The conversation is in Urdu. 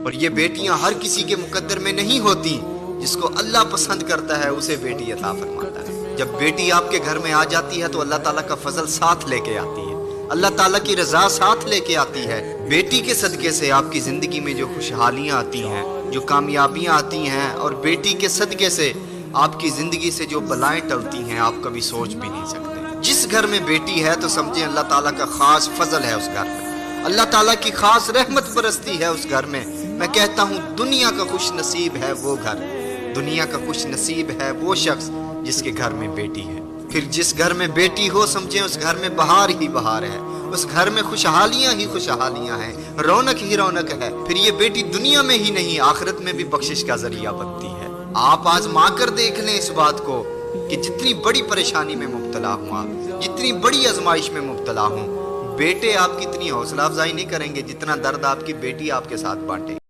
اور یہ بیٹیاں ہر کسی کے مقدر میں نہیں ہوتی، جس کو اللہ پسند کرتا ہے اسے بیٹی عطا فرماتا ہے۔ جب بیٹی آپ کے گھر میں آ جاتی ہے تو اللہ تعالیٰ کا فضل ساتھ لے کے آتی ہے، اللہ تعالیٰ کی رضا ساتھ لے کے آتی ہے۔ بیٹی کے صدقے سے آپ کی زندگی میں جو خوشحالیاں آتی ہیں، جو کامیابیاں آتی ہیں، اور بیٹی کے صدقے سے آپ کی زندگی سے جو بلائیں ٹلتی ہیں، آپ کبھی سوچ بھی نہیں سکتے۔ جس گھر میں بیٹی ہے تو سمجھیں اللہ تعالیٰ کا خاص فضل ہے اس گھر میں، اللہ تعالیٰ کی خاص رحمت برستی ہے اس گھر میں۔ میں کہتا ہوں دنیا کا خوش نصیب ہے وہ گھر، دنیا کا خوش نصیب ہے وہ شخص جس کے گھر میں بیٹی ہے۔ پھر جس گھر میں بیٹی ہو سمجھیں اس گھر میں بہار ہی بہار ہے، اس گھر میں خوشحالیاں ہی خوشحالیاں ہیں، رونق ہی رونق ہے۔ پھر یہ بیٹی دنیا میں ہی نہیں آخرت میں بھی بخشش کا ذریعہ بنتی ہے۔ آپ آزما کر دیکھ لیں اس بات کو کہ جتنی بڑی پریشانی میں مبتلا ہوں آپ، جتنی بڑی آزمائش میں مبتلا ہوں، بیٹے آپ کی اتنی حوصلہ افزائی نہیں کریں گے جتنا درد آپ کی بیٹی آپ کے ساتھ بانٹے۔